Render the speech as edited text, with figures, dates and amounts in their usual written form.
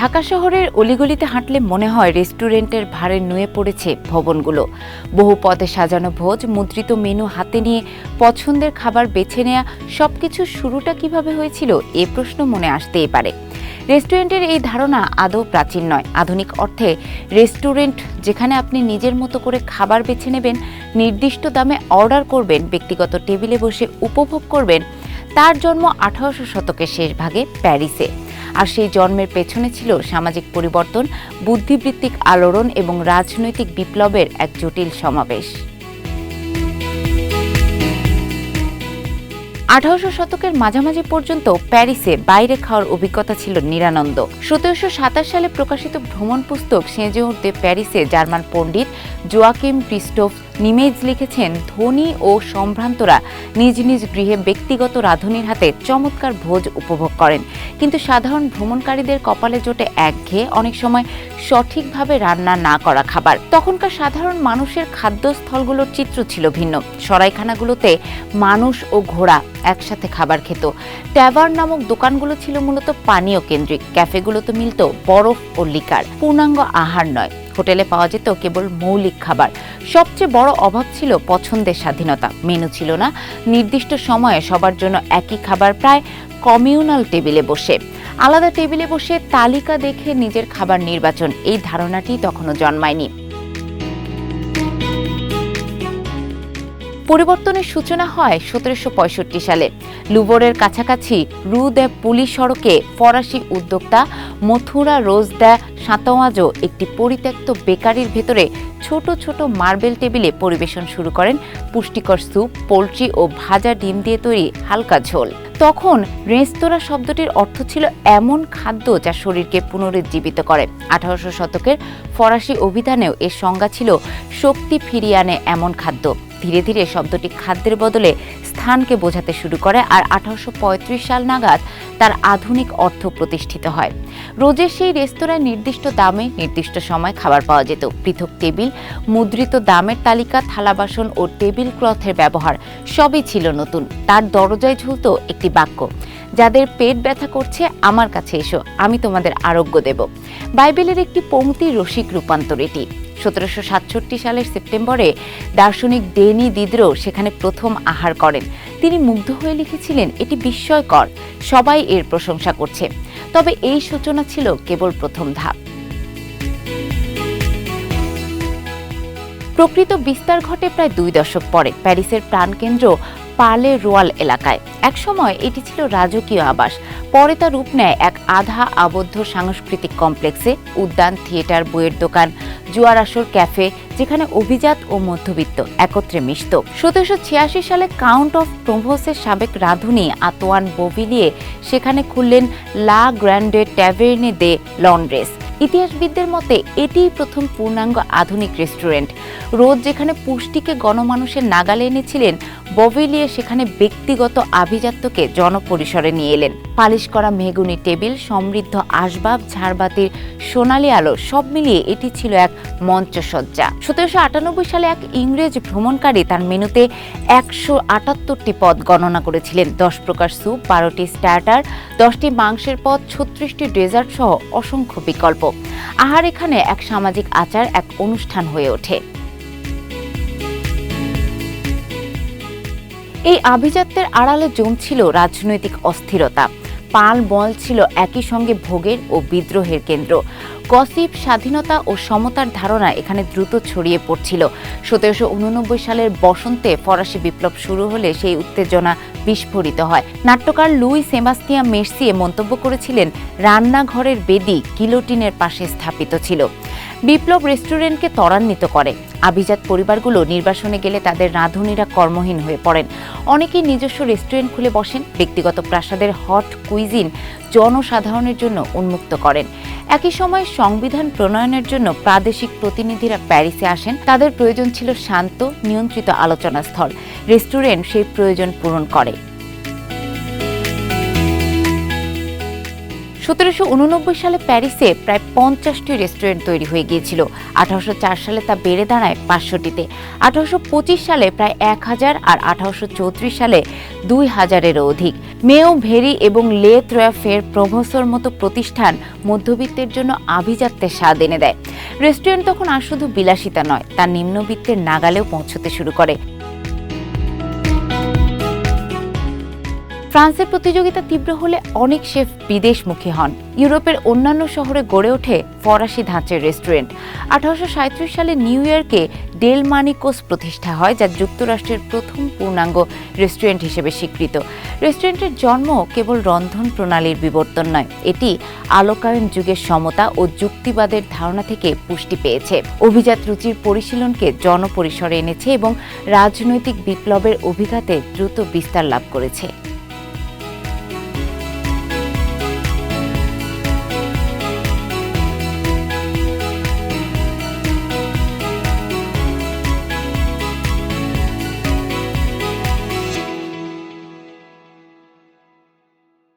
ঢাকা শহরের অলিগলিতে হাঁটলে মনে হয় রেস্টুরেন্টের ভারে নুয়ে পড়েছে ভবনগুলো। বহু পদে সাজানো ভোজ, মুদ্রিত মেনু হাতে নিয়ে পছন্দের খাবার বেছে নেওয়া, সবকিছু শুরুটা কিভাবে হয়েছিল এ প্রশ্ন মনে আসতেই পারে। রেস্টুরেন্টের এই ধারণা আদৌ প্রাচীন নয়। আধুনিক অর্থে রেস্টুরেন্ট যেখানে আপনি নিজের মতো করে খাবার বেছে নেবেন, নির্দিষ্ট দামে অর্ডার করবেন, ব্যক্তিগত টেবিলে বসে উপভোগ করবেন, তার জন্ম 1800 শতকের শেষ ভাগে প্যারিসে। আর সেই জন্মের পেছনে ছিল সামাজিক পরিবর্তন, বুদ্ধিবৃত্তিক আলোড়ন এবং রাজনৈতিক বিপ্লবের এক জটিল সমাবেশ। 1800 শতকের মাঝামাঝি পর্যন্ত প্যারিসে বাইরে খাওয়ার অভিজ্ঞতা ছিল নিরানন্দ। 1727 সালে প্রকাশিত ভ্রমণ পুস্তক সেজোর দে প্যারিসে জার্মান পণ্ডিত জোয়াকিম ক্রিস্টোফ নিমেজ লিখেছেন, ধনী ও সম্ভ্রান্তরা নিজ নিজ গৃহে ব্যক্তিগত রাঁধুনির হাতে চমৎকার ভোজ উপভোগ করেন, কিন্তু সাধারণ ভ্রমণকারীদের কপালে জোটে একঘেয়ে, অনেক সময় সঠিকভাবে রান্না না করা খাবার। তখনকার সাধারণ মানুষের খাদ্যস্থলগুলোর চিত্র ছিল ভিন্ন। সরাইখানাগুলোতে মানুষ ও ঘোড়া একসাথে খাবার খেত। ট্যাভার্ন নামক দোকানগুলো ছিল মূলত পানীয় কেন্দ্রিক। ক্যাফেগুলোতে মিলত বরফ ও লিকার, পূর্ণাঙ্গ আহার নয়। হোটেলে পাওয়া যেত কেবল মৌলিক খাবার। সবচেয়ে বড় অভাব ছিল পছন্দের স্বাধীনতা। মেনু ছিল না নির্দিষ্ট সময়ে সবার জন্য একই খাবার, প্রায় কমিউনাল টেবিলে বসে, আলাদা টেবিলে বসে তালিকা দেখে নিজের খাবার নির্বাচন, এই ধারণাটি তখনও জন্মায়নি। পরিবর্তনের সূচনা হয় 1765 সালে। লুভরের কাছাকাছি রু দ্য পুলি সড়কে ফরাসি উদ্যোক্তা মথুরা রোজ দ্য সাঁতোয়াজো একটি পরিত্যক্ত বেকারির ভেতরে ছোট ছোট মার্বেল টেবিলে পরিবেশন শুরু করেন পুষ্টিকর স্যুপ, পোলট্রি ও ভাজা ডিম দিয়ে তৈরি হালকা ঝোল। তখন রেস্তোরাঁ শব্দটির অর্থ ছিল এমন খাদ্য যা শরীরকে পুনরুজ্জীবিত করে। 1800 শতকের ফরাসি অভিধানেও এর সংজ্ঞা ছিল শক্তি ফিরিয়ে আনে এমন খাদ্য। ধীরে ধীরে শব্দটি খাদ্যের বদলে স্থানকে বোঝাতে শুরু করে, আর 1835 সাল নাগাদ তার আধুনিক অর্থ প্রতিষ্ঠিত হয়। রোজের সেই রেস্তোরাঁয় নির্দিষ্ট দামে নির্দিষ্ট সময় খাবার পাওয়া যেত। পৃথক টেবিল, মুদ্রিত দামের তালিকা, থালা বাসন ও টেবিল ক্লথের ব্যবহার সবই ছিল নতুন। তার দরজায় ঝুলত একটি বাক্য, যাদের পেট ব্যথা করছে আমার কাছে এসো, আমি তোমাদের আরোগ্য দেব। বাইবেলের একটি পংক্তির রসিক রূপান্তর এটি। 1767 সালের সেপ্টেম্বরে দার্শনিক ডেনি দিদ্রো সেখানে প্রথম আহার করেন। তিনি মুগ্ধ হয়ে লিখেছিলেন, এটি বিস্ময়কর, সবাই এর প্রশংসা করছে। তবে এই সূচনা ছিল কেবল প্রথম ধাপ। প্রকৃত বিস্তার ঘটে প্রায় 2 দশক পরে প্যারিসের প্রাণকেন্দ্র পালে রোয়াল এলাকায়। একসময় এটি ছিল রাজকীয় আবাস। পরে তা রূপ নেয় এক আধা আবদ্ধ সাংস্কৃতিক কমপ্লেক্সে। উদ্যান, থিয়েটার, বইয়ের দোকান, জুয়ার আসর, ক্যাফে, যেখানে অভিজাত ও মধ্যবিত্ত একত্রে মিশত। 1786 সালে কাউন্ট অফ প্রোভোসের সাবেক রাঁধুনি আতোয়ান বোভিলিয়ে সেখানে খুললেন লা গ্র্যান্ডে ট্যাভের্নে দে লন্ড্রেস। ইতিহাসবিদদের মতে এটিই প্রথম পূর্ণাঙ্গ আধুনিক রেস্টুরেন্ট। রোজ যেখানে পুষ্টিকে গণমানুষের নাগালে এনেছিলেন, বোভিলিয়ে সেখানে ব্যক্তিগত আভিজাত্যকে জনপরিসরে নিয়ে এলেন। পালিশ করা মেহগুনি টেবিল, সমৃদ্ধ আসবাব, ঝাড়বাতির সোনালি আলো, সব মিলিয়ে এটি ছিল এক মঞ্চসজ্জা। 1798 সালে এক ইংরেজ ভ্রমণকারী তার মেনুতে 178টি পদ গণনা করেছিলেন। 10 প্রকার স্যুপ, 12টি স্টার্টার, 10টি মাংসের পদ, 36টি ডেজার্ট সহ অসংখ্য বিকল্প। আহার এখানে এক সামাজিক আচার, এক অনুষ্ঠান হয়ে ওঠে। এই আভিজাত্যের আড়ালে জমছিল রাজনৈতিক অস্থিরতা। পাল বল ছিল একই সঙ্গে ভোগের ও বিদ্রোহের কেন্দ্র। গসিপ, স্বাধীনতা ও সমতার ধারণা এখানে দ্রুত ছড়িয়ে পড়ছিল। 1789 সালের বসন্তে ফরাসি বিপ্লব শুরু হলে সেই উত্তেজনা বিস্ফোরিত হয়। নাট্যকার লুই সেবাস্তিয়ান মের্সিয়ে মন্তব্য করেছিলেন, রান্নাঘরের বেদি গিলোটিনের পাশে স্থাপিত ছিল। বিপ্লব রেস্টুরেন্টকে ত্বরান্বিত করে। আভিজাত পরিবারগুলো নির্বাসনে গেলে তাদের রাঁধুনিরা কর্মহীন হয়ে পড়েন। অনেকেই নিজস্ব রেস্টুরেন্ট খুলে বসেন। ব্যক্তিগত প্রাসাদের হট কুইজিন জনসাধারণের জন্য উন্মুক্ত করেন। একই সময় সংবিধান প্রণয়নের জন্য প্রাদেশিক প্রতিনিধিরা প্যারিসে আসেন। তাদের প্রয়োজন ছিল শান্ত, নিয়ন্ত্রিত আলোচনা স্থল। রেস্টুরেন্ট সেই প্রয়োজন পূরণ করে। 1789 সালে প্যারিসে প্রায় 50টি রেস্টুরেন্ট তৈরি হয়ে গিয়েছিল। 1804 সালে তা বেড়ে দাঁড়ায় 500টিতে। 1825 সালে প্রায় 1000 আর 1834 সালে 2000-এরও অধিক। মেও ভেরি এবং লে ত্রয়াফের প্রভোসর মতো প্রতিষ্ঠান মধ্যবিত্তের জন্য আভিজাত্যের স্বাদ এনে দেয়। রেস্টুরেন্ট তখন আর শুধু বিলাসিতা নয়, তা নিম্নবিত্তের নাগালেও পৌঁছতে শুরু করে। ফ্রান্সের প্রতিযোগিতা তীব্র হলে অনেক শেফ বিদেশমুখী হন। ইউরোপের অন্যান্য শহরে গড়ে ওঠে ফরাসি ধাঁচের রেস্টুরেন্ট। 1837 সালে নিউ ইয়র্কে ডেল মানিকোস প্রতিষ্ঠা হয়, যা যুক্তরাষ্ট্রের প্রথম পূর্ণাঙ্গ রেস্টুরেন্ট হিসেবে স্বীকৃত। রেস্টুরেন্টের জন্ম কেবল রন্ধন প্রণালীর বিবর্তন নয়, এটি আলোকায়ন যুগের সমতা ও যুক্তিবাদের ধারণা থেকে পুষ্টি পেয়েছে। অভিজাত রুচির পরিশীলনকে জনপরিসরে এনেছে এবং রাজনৈতিক বিপ্লবের অভিঘাতে দ্রুত বিস্তার লাভ করেছে।